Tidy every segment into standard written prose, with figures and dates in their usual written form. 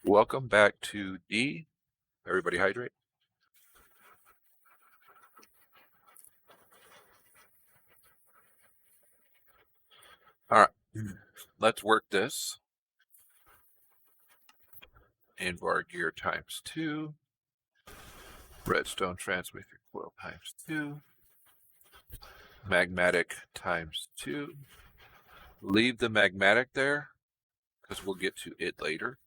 Welcome back to D. Everybody hydrate. All right, let's work this. Invar gear ×2. Redstone transmitter coil ×2. Magmatic ×2. Leave the magmatic there because we'll get to it later.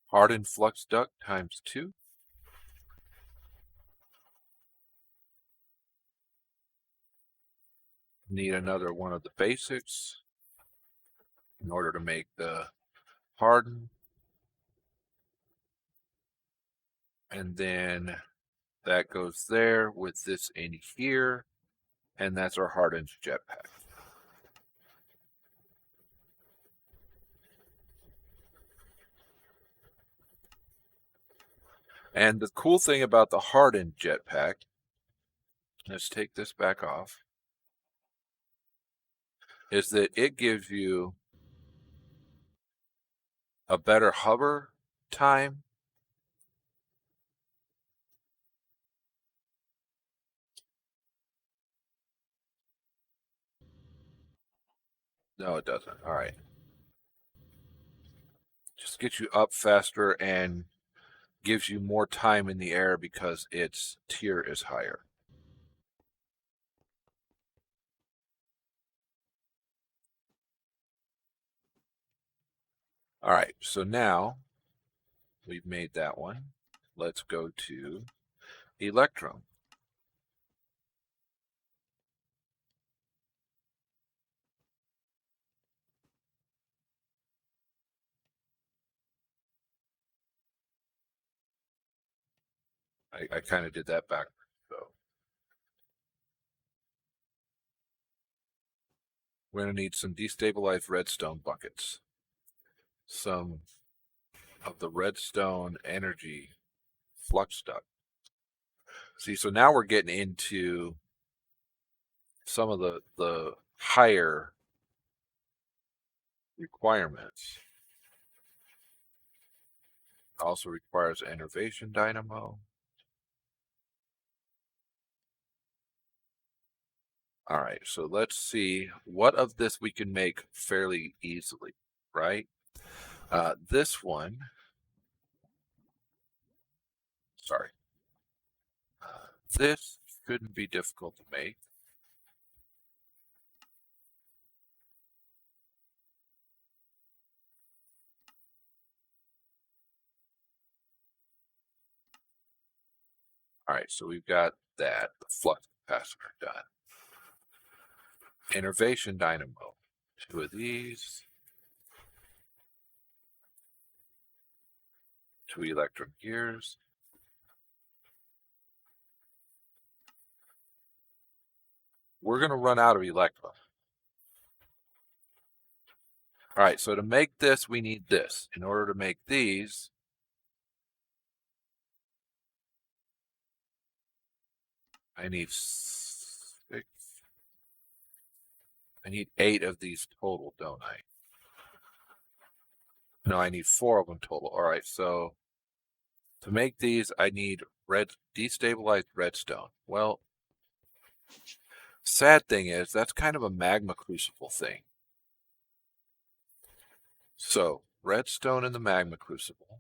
Hardened flux duct ×2. Need another one of the basics in order to make the harden. And then that goes there with this in here. And that's our hardened jetpack. And the cool thing about the hardened jetpack, let's take this back off, is that it gives you a better hover time. No, it doesn't. All right. Just gets you up faster and gives you more time in the air because its tier is higher. All right, so now we've made that one. Let's go to Electrum. I kind of did that backwards, so. We're going to need some destabilized redstone buckets. Some of the redstone energy flux duct. See, so now we're getting into some of the higher requirements. Also requires Enervation Dynamo. All right, so let's see what of this we can make fairly easily, right? This one, sorry, this shouldn't be difficult to make. All right, so we've got that, the flux capacitor done. Innervation Dynamo, 2 of these. 2 electric gears. We're going to run out of electrum. All right, so to make this, we need this. In order to make these, I need 6. I need 8 of these total, don't I? No, I need 4 of them total. All right, so to make these, I need destabilized redstone. Well, sad thing is, that's kind of a magma crucible thing. So, redstone in the magma crucible.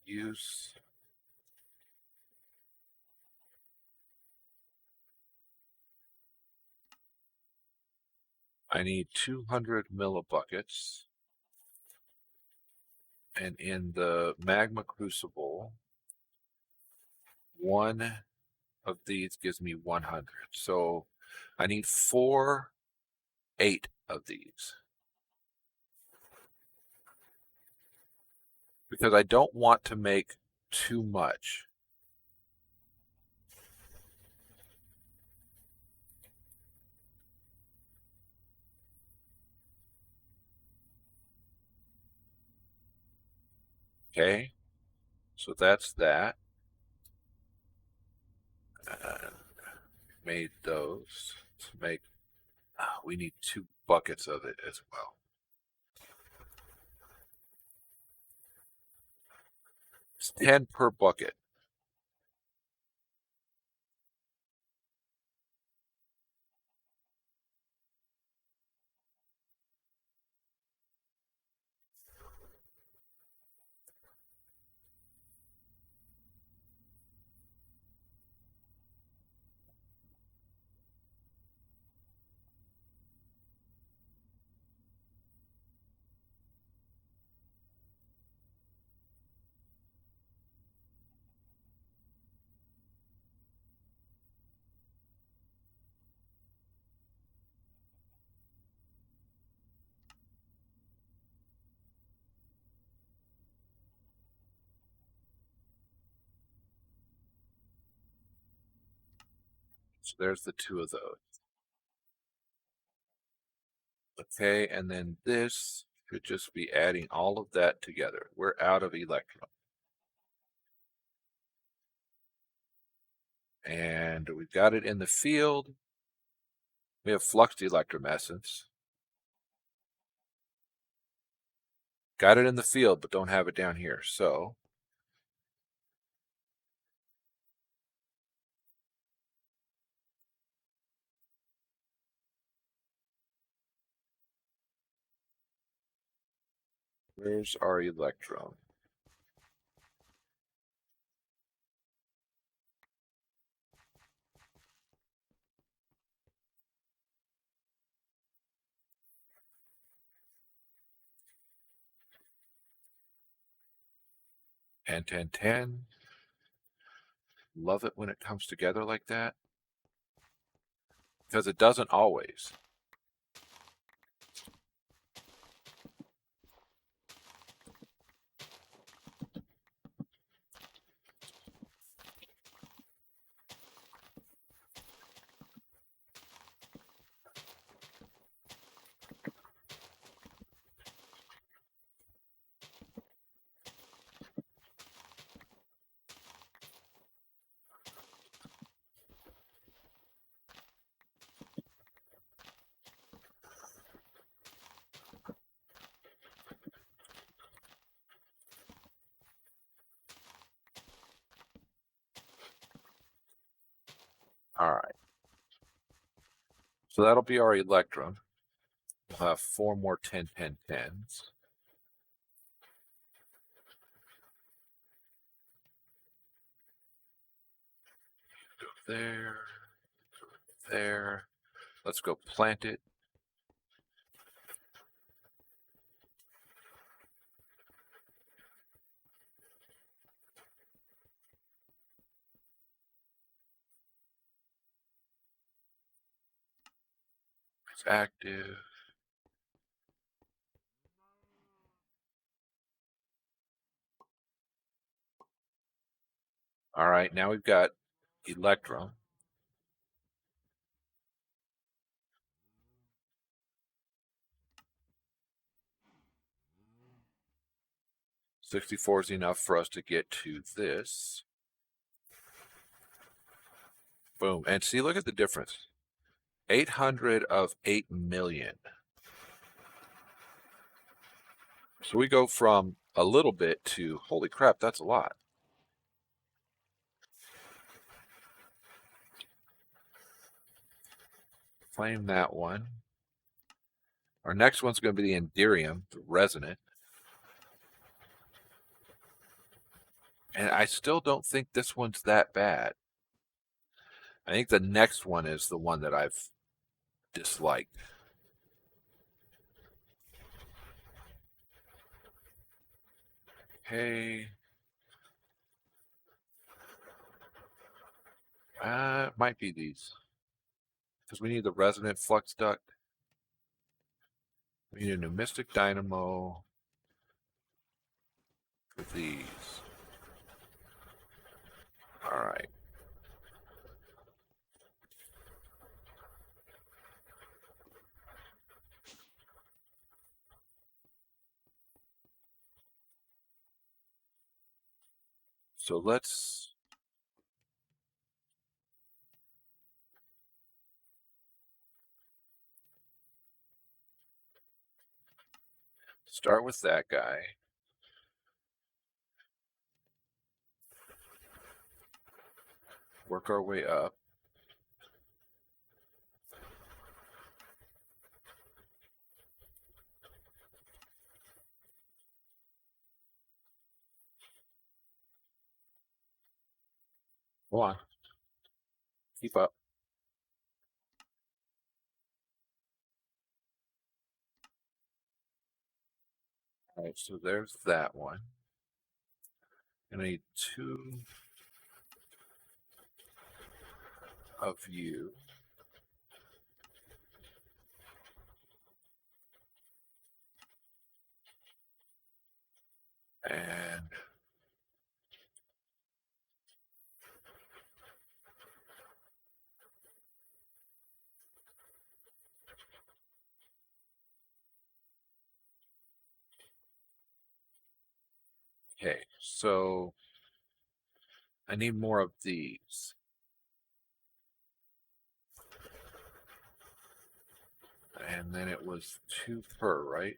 Use. I need 200 millibuckets. And in the magma crucible, 1 of these gives me 100. So I need 8 of these. Because I don't want to make too much. Okay, so that's that. And made those to make. We need 2 buckets of it as well. It's 10 per bucket. So there's the 2 of those. Okay, and then this should just be adding all of that together. We're out of electron. And we've got it in the field. We have fluxed electromescence. Got it in the field, but don't have it down here. So where's our electron? Ten. Love it when it comes together like that. Because it doesn't always. All right. So that'll be our electron. We'll have 4 more 10s. Go there. There. Let's go plant it. It's active. All right, now we've got electron. $64 is enough for us to get to this. Boom. And see, look at the difference. 800 of 8 million. So we go from a little bit to, holy crap, that's a lot. Claim that one. Our next one's going to be the Enderium, the resonant. And I still don't think this one's that bad. I think the next one is the one that I've disliked. Okay. It might be these. Because we need the resonant flux duct. We need a new Mystic Dynamo for these. All right. So let's start with that guy. Work our way up. Go on. Keep up. All right, so there's that one. And I need 2 of you. And okay, so I need more of these. And then it was 2 per, right?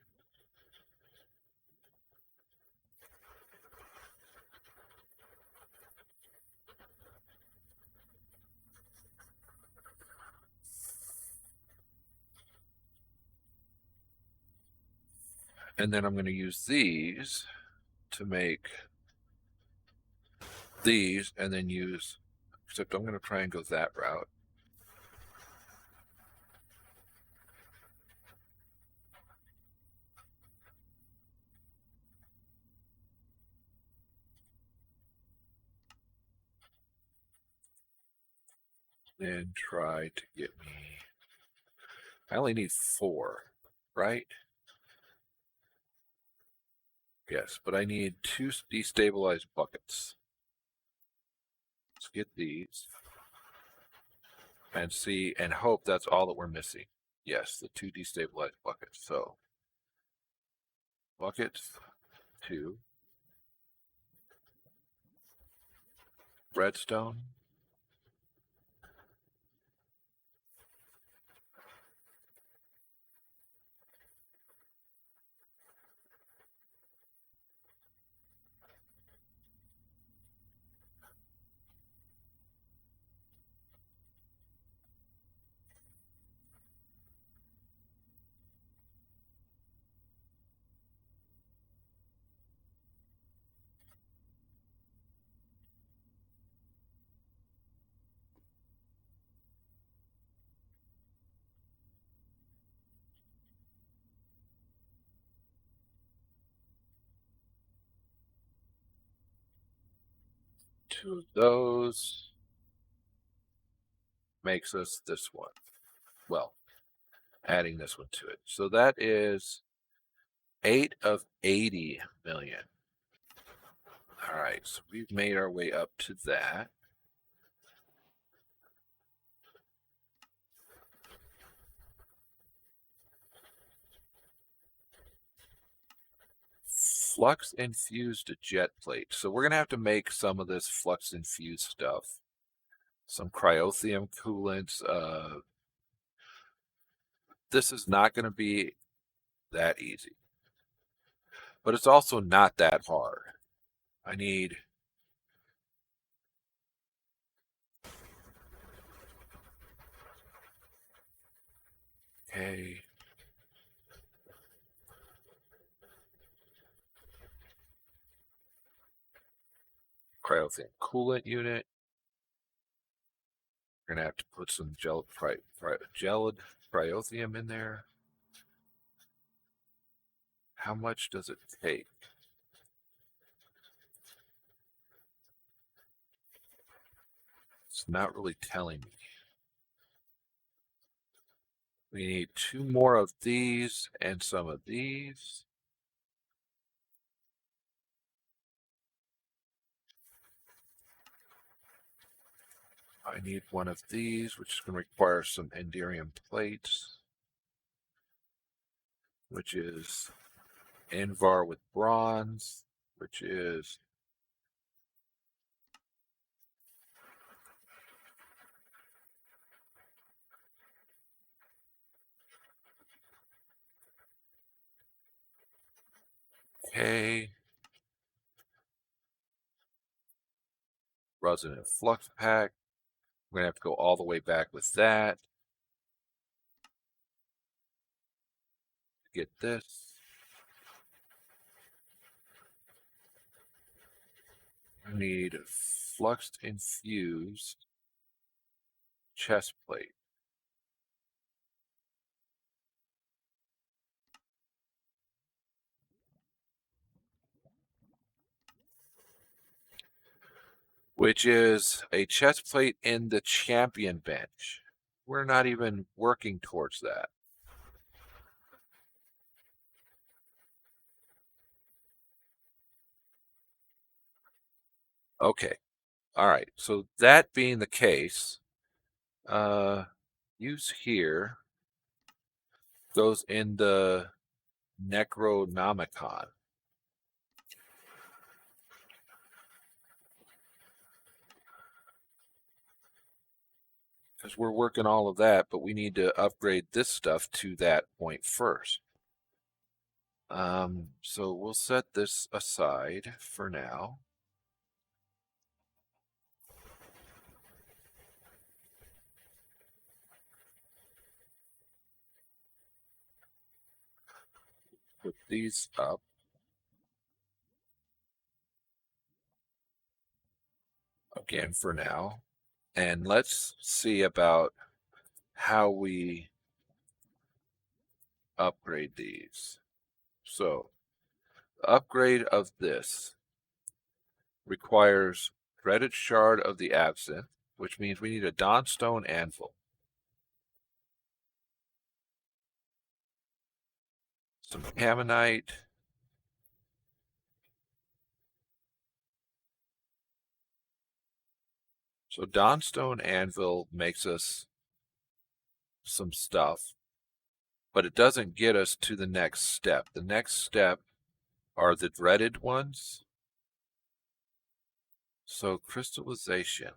And then I'm going to use these to make these, and then use, except I'm going to try and go that route. And try to get me, I only need 4, right? Yes, but I need 2 destabilized buckets. Let's get these and see and hope that's all that we're missing. Yes, the 2 destabilized buckets. So buckets 2, redstone, two of those makes us this one. Well, adding this one to it. So that is 8 of 80 million. All right, so we've made our way up to that. Flux infused jet plate. So we're going to have to make some of this flux infused stuff. Some cryothem coolants. This is not going to be that easy. But it's also not that hard. I need a cryothem coolant unit. We're going to have to put some gelid cryothem in there. How much does it take? It's not really telling me. We need 2 more of these and some of these. I need 1 of these, which is going to require some enderium plates, which is Invar with bronze, which is Okay. Resonant flux pack. We're going to have to go all the way back with that. Get this. We need flux infused chest plate. Which is a chest plate in the champion bench. We're not even working towards that. Okay. All right. So that being the case, use here goes in the Necronomicon. Because we're working all of that, but we need to upgrade this stuff to that point first. So we'll set this aside for now. Put these up. Again for now. And let's see about how we upgrade these. So, the upgrade of this requires threaded shard of the absinthe, which means we need a Dawnstone anvil. Some Ammonite. So Dawnstone anvil makes us some stuff, but it doesn't get us to the next step. The next step are the dreaded ones. So crystallization.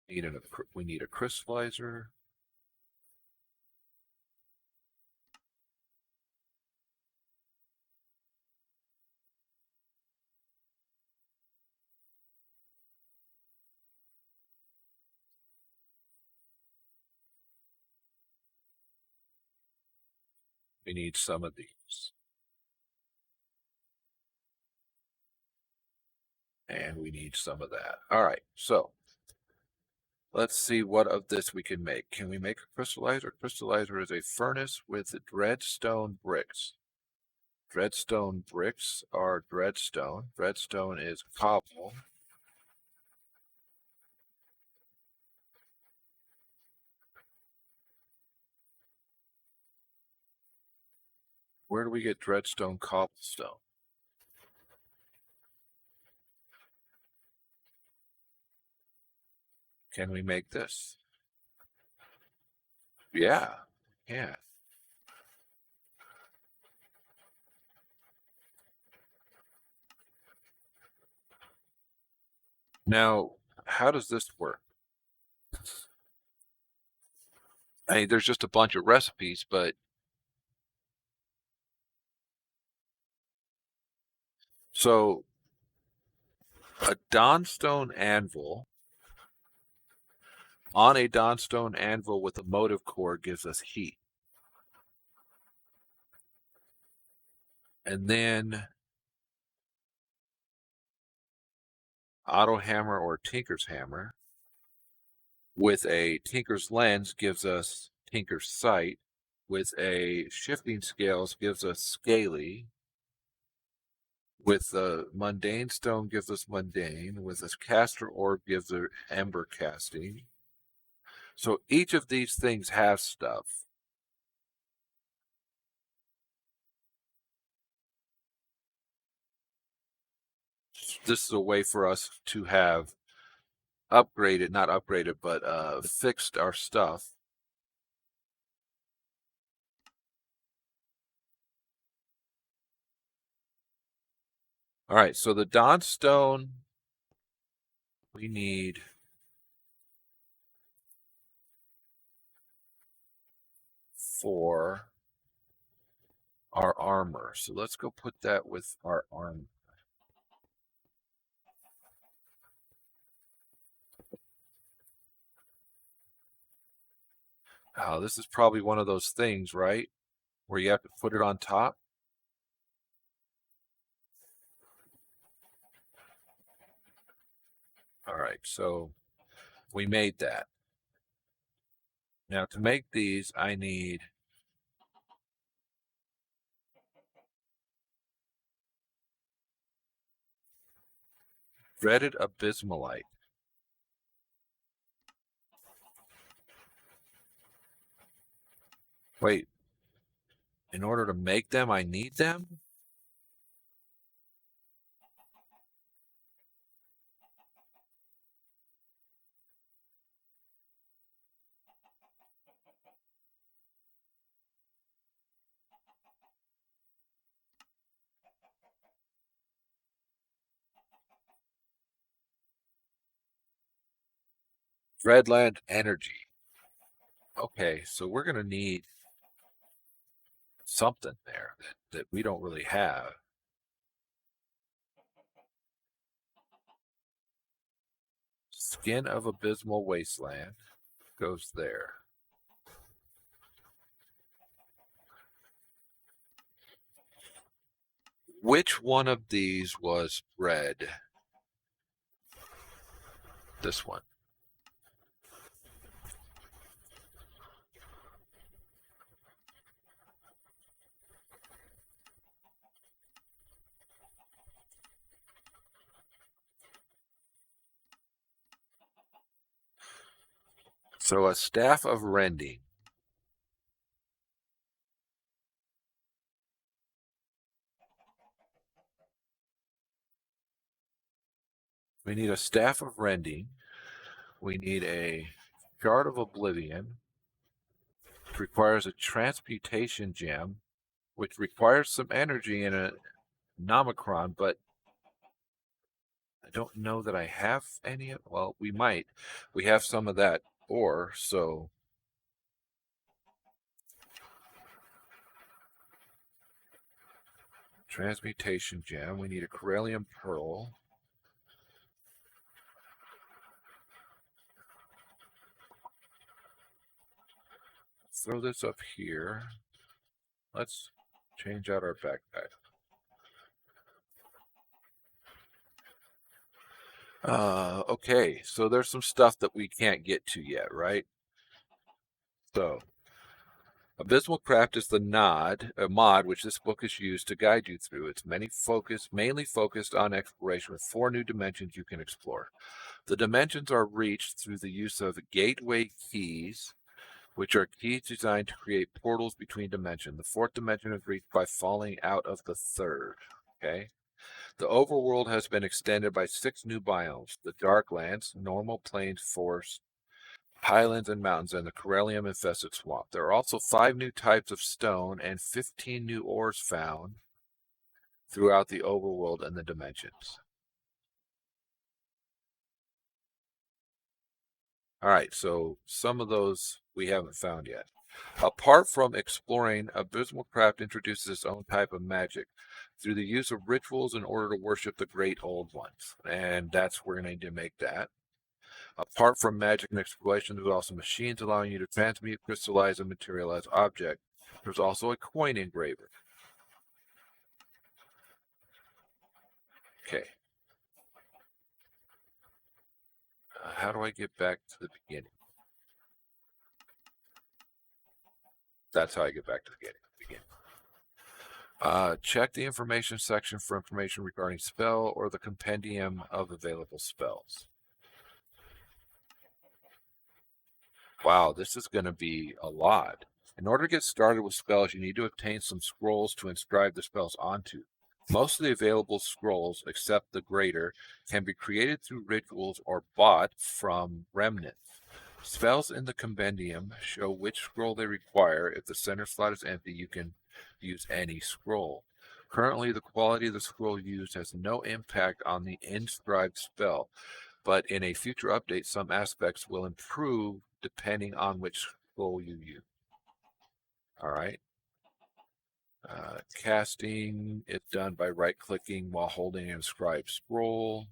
We need a crystallizer. We need some of these. And we need some of that. All right, so let's see what of this we can make. Can we make a crystallizer? Crystallizer is a furnace with dreadstone bricks. Dreadstone bricks are dreadstone. Dreadstone is cobble. Where do we get dreadstone cobblestone? Can we make this? Yeah, yeah. Now, how does this work? I mean, there's just a bunch of recipes, but so a Dawnstone anvil on a Dawnstone anvil with a motive core gives us heat. And then Auto Hammer or Tinker's Hammer with a Tinker's Lens gives us Tinker's Sight. With a Shifting Scales gives us Scaly. With the Mundane Stone gives us Mundane. With a Caster Orb gives us Ember Casting. So each of these things has stuff. This is a way for us to have upgraded, not upgraded, but fixed our stuff. All right, so the Dawnstone, we need for our armor. So let's go put that with our armor. Oh, this is probably one of those things, right? Where you have to put it on top. All right, so we made that. Now to make these, I need dreaded abysmalite. Wait, in order to make them, I need them? Dreadland energy. Okay, so we're going to need something there that we don't really have. Skin of abysmal wasteland goes there. Which one of these was red? This one. So a staff of rending. We need a staff of rending. We need a shard of oblivion. It requires a transmutation gem, which requires some energy in a nomicron, but I don't know that I have any. Well, we might. We have some of that ore, so transmutation gem. We need a Corellium pearl. Throw this up here. Let's change out our backpack. Okay, so there's some stuff that we can't get to yet, right? So, Abysmal Craft is the mod which this book is used to guide you through. It's mainly focused on exploration with 4 new dimensions you can explore. The dimensions are reached through the use of gateway keys, which are keys designed to create portals between dimensions. The 4th dimension is reached by falling out of the 3rd. Okay. The overworld has been extended by 6 new biomes: the Darklands, normal plains, forest, highlands, and mountains, and the Corellium infested swamp. There are also 5 new types of stone and 15 new ores found throughout the overworld and the dimensions. All right, so some of those we haven't found yet. Apart from exploring, Abysmal Craft introduces its own type of magic through the use of rituals in order to worship the great old ones. And that's where we're going to need to make that. Apart from magic and exploration, there's also machines allowing you to transmute, crystallize, and materialize objects. There's also a coin engraver. Okay. How do I get back to the beginning? That's how I get back to the beginning. Check the information section for information regarding spell or the compendium of available spells. Wow, this is going to be a lot. In order to get started with spells, you need to obtain some scrolls to inscribe the spells onto. Most of the available scrolls, except the greater, can be created through rituals or bought from remnants. Spells in the compendium show which scroll they require. If the center slot is empty, you can use any scroll. Currently, the quality of the scroll used has no impact on the inscribed spell, but in a future update, some aspects will improve depending on which scroll you use. All right. Casting is done by right-clicking while holding an inscribed scroll.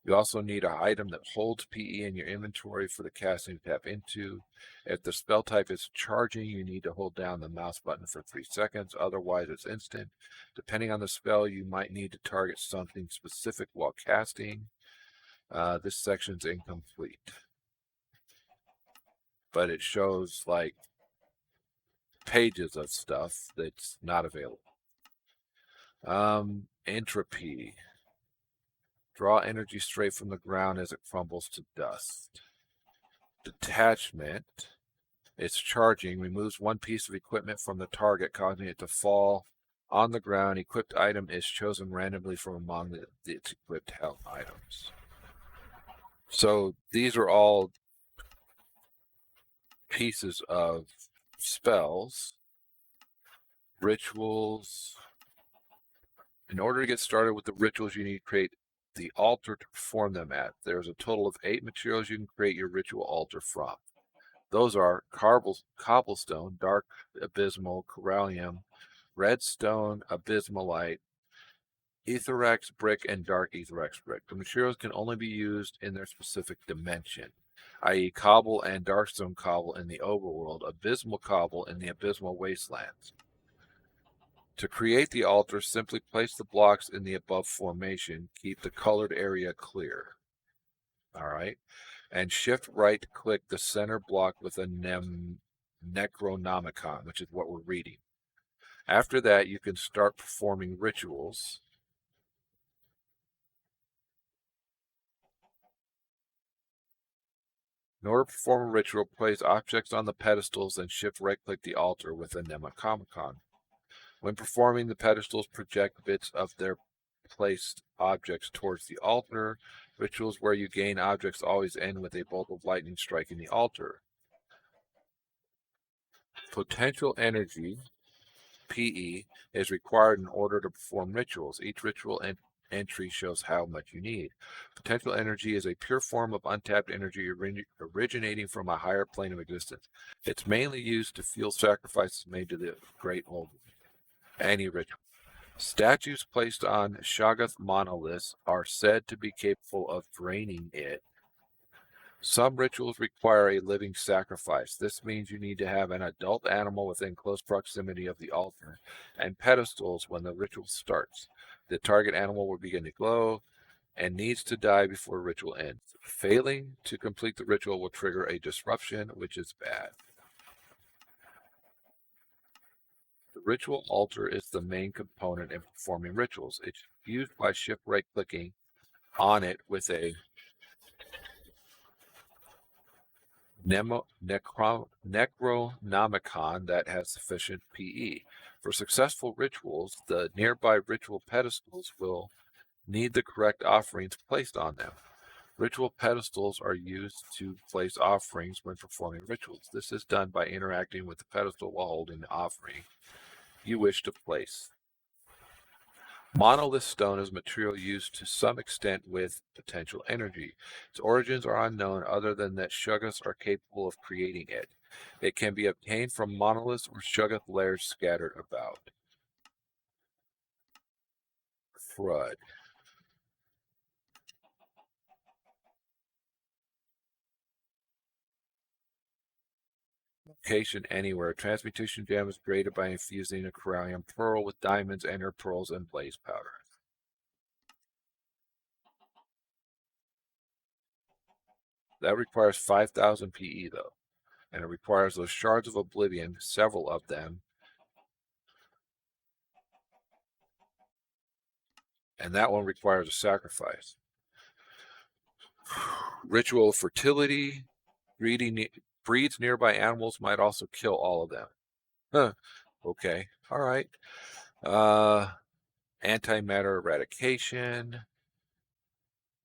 You also need an item that holds PE in your inventory for the casting to tap into. If the spell type is charging, you need to hold down the mouse button for 3 seconds. Otherwise, it's instant. Depending on the spell, you might need to target something specific while casting. This section's incomplete, but it shows like pages of stuff that's not available. Entropy. Draw energy straight from the ground as it crumbles to dust. Detachment. It's charging. Removes one piece of equipment from the target, causing it to fall on the ground. Equipped item is chosen randomly from among its equipped health items. So these are all pieces of spells, rituals. In order to get started with the rituals, you need to create the altar to perform them at. There's a total of 8 materials you can create your ritual altar from. Those are cobblestone, dark abysmal, corallium, redstone, abysmalite, aetherx brick, and dark aetherx brick. The materials can only be used in their specific dimension, i.e. cobble and darkstone cobble in the overworld, abysmal cobble in the abysmal wastelands. To create the altar, simply place the blocks in the above formation. Keep the colored area clear. All right. And shift right click the center block with a Necronomicon, which is what we're reading. After that, you can start performing rituals. In order to perform a ritual, place objects on the pedestals and shift right click the altar with a Necronomicon. When performing, the pedestals project bits of their placed objects towards the altar. Rituals where you gain objects always end with a bolt of lightning striking the altar. Potential energy, PE, is required in order to perform rituals. Each ritual entry shows how much you need. Potential energy is a pure form of untapped energy originating from a higher plane of existence. It's mainly used to fuel sacrifices made to the Great Old. Any ritual. Statues placed on Shoggoth monoliths are said to be capable of draining it. Some rituals require a living sacrifice. This means you need to have an adult animal within close proximity of the altar and pedestals when the ritual starts. The target animal will begin to glow and needs to die before the ritual ends. Failing to complete the ritual will trigger a disruption, which is bad. The ritual altar is the main component in performing rituals. It's used by shift right clicking on it with a Necronomicon that has sufficient PE. For successful rituals, the nearby ritual pedestals will need the correct offerings placed on them. Ritual pedestals are used to place offerings when performing rituals. This is done by interacting with the pedestal while holding the offering you wish to place. Monolith stone is material used to some extent with potential energy. Its origins are unknown other than that Shoggoths are capable of creating it. It can be obtained from monoliths or Shoggoth layers scattered about. Crud. Location anywhere. Transmutation Jam is created by infusing a corallium pearl with diamonds, ender pearls, and blaze powder. That requires 5,000 PE, though. And it requires those shards of oblivion, several of them. And that one requires a sacrifice. Ritual fertility. Breeds nearby animals might also kill all of them. Huh. Okay. All right. Antimatter eradication.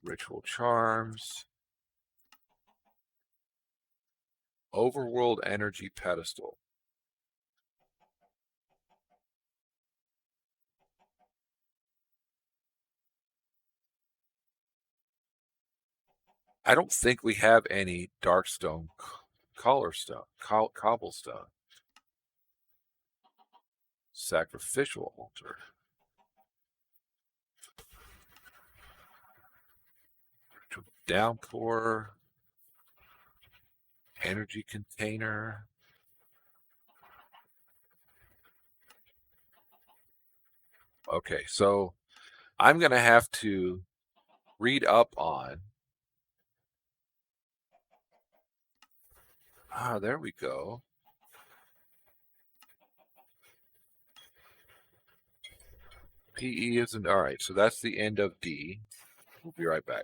Ritual charms. Overworld energy pedestal. I don't think we have any darkstone cobblestone. Sacrificial altar. Downpour. Energy container. Okay, so I'm going to have to read up on. There we go. PE isn't all right, so that's the end of D. We'll be right back.